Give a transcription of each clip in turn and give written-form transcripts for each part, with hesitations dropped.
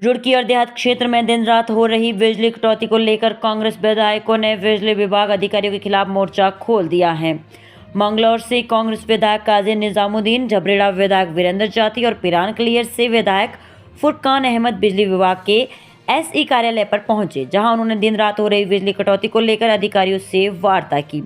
रुड़की और देहात क्षेत्र में दिन रात हो रही बिजली कटौती को लेकर कांग्रेस विधायकों ने बिजली विभाग अधिकारियों के खिलाफ मोर्चा खोल दिया है। मंगलौर से कांग्रेस विधायक काजी निजामुद्दीन, झबरेड़ा विधायक वीरेंद्र जाती और पिरान क्लियर से विधायक फुरकान अहमद बिजली विभाग के एसई कार्यालय पर पहुंचे, जहां उन्होंने दिन रात हो रही बिजली कटौती को लेकर अधिकारियों से वार्ता की।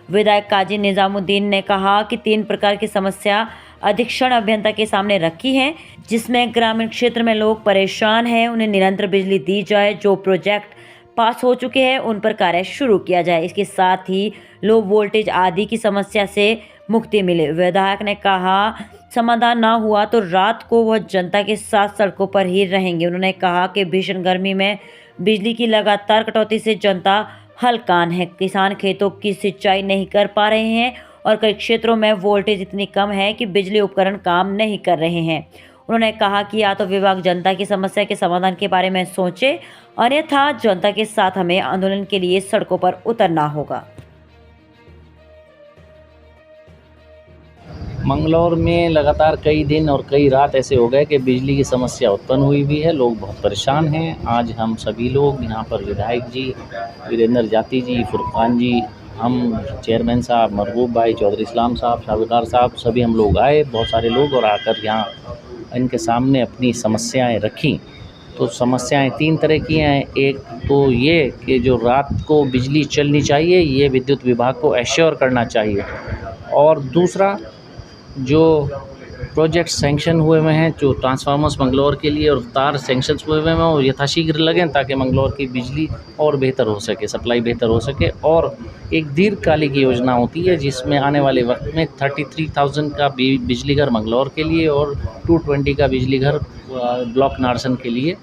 विधायक काजी निजामुद्दीन ने कहा कि 3 प्रकार की समस्या अधीक्षण अभियंता के सामने रखी है, जिसमें ग्रामीण क्षेत्र में लोग परेशान हैं, उन्हें निरंतर बिजली दी जाए, जो प्रोजेक्ट पास हो चुके हैं उन पर कार्य शुरू किया जाए, इसके साथ ही लो वोल्टेज आदि की समस्या से मुक्ति मिले। विधायक ने कहा समाधान ना हुआ तो रात को वह जनता के साथ सड़कों पर ही रहेंगे। उन्होंने कहा कि भीषण गर्मी में बिजली की लगातार कटौती से जनता हलकान है, किसान खेतों की सिंचाई नहीं कर पा रहे हैं और कई क्षेत्रों में वोल्टेज इतनी कम है कि बिजली उपकरण काम नहीं कर रहे हैं। उन्होंने कहा कि या तो विभाग जनता की समस्या के समाधान के बारे में सोचे, अन्यथा जनता के साथ हमें आंदोलन के लिए सड़कों पर उतरना होगा। मंगलौर में लगातार कई दिन और कई रात ऐसे हो गए कि बिजली की समस्या उत्पन्न हुई भी है, लोग बहुत परेशान हैं। आज हम सभी लोग यहाँ पर विधायक जी, वीरेंद्र जाती जी, फुरकान जी, हम चेयरमैन साहब, महबूब भाई, चौधरी इस्लाम साहब, शाहकार साहब, सभी हम लोग आए, बहुत सारे लोग, और आकर यहाँ इनके सामने अपनी समस्याएं रखी। तो समस्याएं 3 तरह की हैं। एक तो ये कि जो रात को बिजली चलनी चाहिए, ये विद्युत विभाग को एश्योर करना चाहिए, और दूसरा जो प्रोजेक्ट सैंक्शन हुए हुए हैं, जो ट्रांसफार्मर्स मंगलौर के लिए और तार सैंक्शंस हुए हुए हैं, वो यथाशीघ्र लगें ताकि मंगलौर की बिजली और बेहतर हो सके, सप्लाई बेहतर हो सके। और एक दीर्घकालिक योजना होती है जिसमें आने वाले वक्त में 33,000 का बिजली घर मंगलौर के लिए और 220 का बिजली घर ब्लॉक नारसन के लिए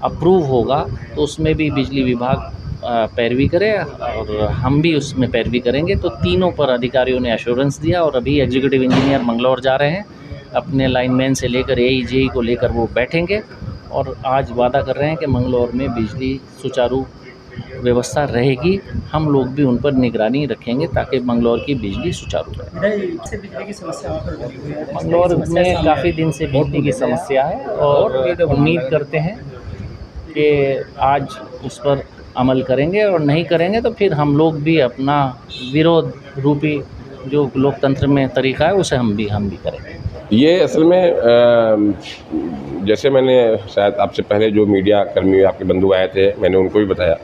अप्रूव होगा, तो उसमें भी बिजली विभाग पैरवी करे और हम भी उसमें पैरवी करेंगे। तो तीनों पर अधिकारियों ने एश्योरेंस दिया, और अभी एग्जीक्यूटिव इंजीनियर मंगलौर जा रहे हैं, अपने लाइनमैन से लेकर एई जेई को लेकर वो बैठेंगे और आज वादा कर रहे हैं कि मंगलौर में बिजली सुचारू व्यवस्था रहेगी। हम लोग भी उन पर निगरानी रखेंगे ताकि मंगलौर की बिजली सुचारू रहे। मंगलौर में काफ़ी दिन से बिजली की समस्या है और उम्मीद करते हैं कि आज उस पर अमल करेंगे, और नहीं करेंगे तो फिर हम लोग भी अपना विरोध रूपी जो लोकतंत्र में तरीका है उसे हम भी करेंगे। ये असल में जैसे मैंने शायद आपसे पहले जो मीडिया कर्मी आपके बंधु आए थे, मैंने उनको भी बताया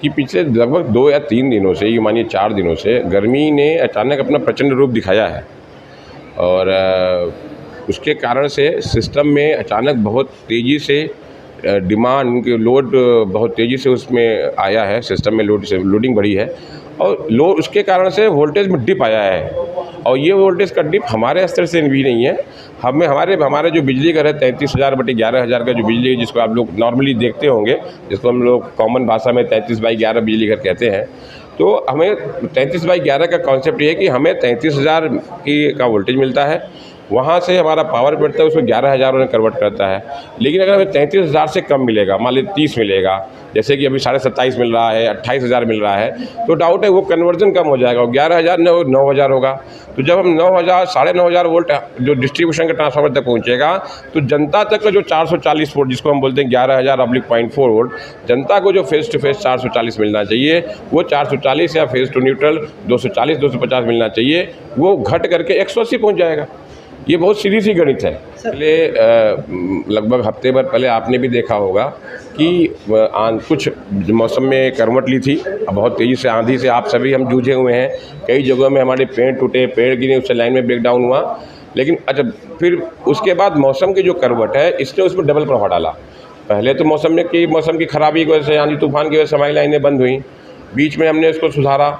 कि पिछले लगभग 2 या 3 दिनों से, ये मानिए 4 दिनों से गर्मी ने अचानक अपना प्रचंड रूप दिखाया है, और उसके कारण से सिस्टम में अचानक बहुत तेज़ी से डिमांड, उनके लोड बहुत तेज़ी से उसमें आया है, सिस्टम में लोडिंग बढ़ी है, और लोड उसके कारण से वोल्टेज में डिप आया है। और ये वोल्टेज का डिप हमारे स्तर से भी नहीं है, हमारे जो बिजली घर है 33,000/11,000 का जो बिजली, जिसको आप लोग नॉर्मली देखते होंगे, जिसको हम लोग कॉमन भाषा में 33/11 बिजली घर कहते हैं। तो हमें 33/11 का कॉन्सेप्ट ये है कि हमें 33,000 का वोल्टेज मिलता है, वहाँ से हमारा पावर बढ़ता है, उसको 11,000 में कन्वर्ट करता है। लेकिन अगर हमें 33,000 से कम मिलेगा, मान लीजिए 30 मिलेगा, जैसे कि अभी 27.5 मिल रहा है, 28,000 मिल रहा है, तो डाउट है वो कन्वर्जन कम हो जाएगा, 11,000 न 9,000 होगा। तो जब हम 9,000 9,500 वोल्ट जो डिस्ट्रीब्यूशन के ट्रांसफार्मर तक पहुँचेगा, तो जनता तक का जो 440 वोल्ट, जिसको हम बोलते हैं 11,000/0.4 वोल्ट, जनता को जो फेस टू फेस 440 मिलना चाहिए, वो 440, या फेस टू न्यूट्रल 240-250 मिलना चाहिए, वो घट करके 180 पहुँच जाएगा। ये बहुत सीधी सी गणित है। पहले लगभग हफ्ते भर पहले आपने भी देखा होगा कि कुछ मौसम में करवट ली थी, बहुत तेज़ी से आंधी से आप सभी हम जूझे हुए हैं, कई जगहों में हमारे पेड़ टूटे, पेड़ गिरे, उससे लाइन में ब्रेकडाउन हुआ। लेकिन अच्छा, फिर उसके बाद मौसम की जो करवट है, इसने उसमें डबल प्रभाव डाला। पहले तो मौसम की खराबी की वजह से, आंधी तूफान की वजह से हमारी लाइनें बंद हुई, बीच में हमने उसको सुधारा,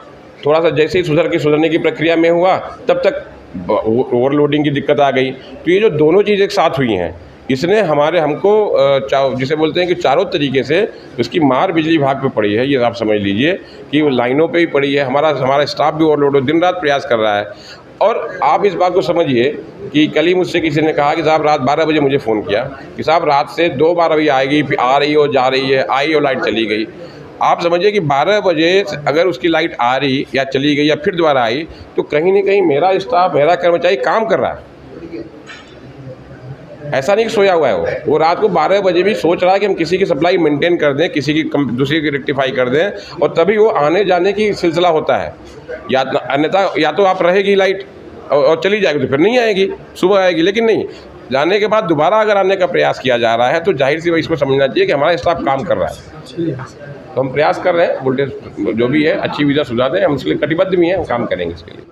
थोड़ा सा जैसे ही सुधरने की प्रक्रिया में हुआ, तब तक ओवरलोडिंग की दिक्कत आ गई। तो ये जो दोनों चीज़ एक साथ हुई हैं, इसने हमको जिसे बोलते हैं कि चारों तरीके से उसकी मार बिजली विभाग पे पड़ी है। ये आप समझ लीजिए कि वो लाइनों पे भी पड़ी है, हमारा स्टाफ भी ओवरलोड हो, दिन रात प्रयास कर रहा है। और आप इस बात को समझिए कि कल ही मुझसे किसी ने कहा कि साहब रात 12 बजे मुझे फ़ोन किया कि साहब रात से 2 बार अभी आएगी, फिर आ रही हो, जा रही है, आई और लाइट चली गई। आप समझिए कि 12 बजे अगर उसकी लाइट आ रही या चली गई या फिर दोबारा आई, तो कहीं ना कहीं मेरा स्टाफ, मेरा कर्मचारी काम कर रहा है। ऐसा नहीं कि सोया हुआ है वो रात को 12 बजे भी सोच रहा है कि हम किसी की सप्लाई मेंटेन कर दें, किसी की दूसरी की रेक्टिफाई कर दें, और तभी वो आने जाने की सिलसिला होता है। अन्यथा या तो आप रहेगी लाइट और चली जाएगी, तो फिर नहीं आएगी, सुबह आएगी। लेकिन नहीं, जाने के बाद दोबारा अगर आने का प्रयास किया जा रहा है तो जाहिर सी बात इसको समझना चाहिए कि हमारा स्टाफ काम कर रहा है। तो हम प्रयास कर रहे हैं, वोल्टेज जो भी है अच्छी विधा सुझा दें, हम इसके लिए कटिबद्ध भी हैं, हम काम करेंगे इसके लिए।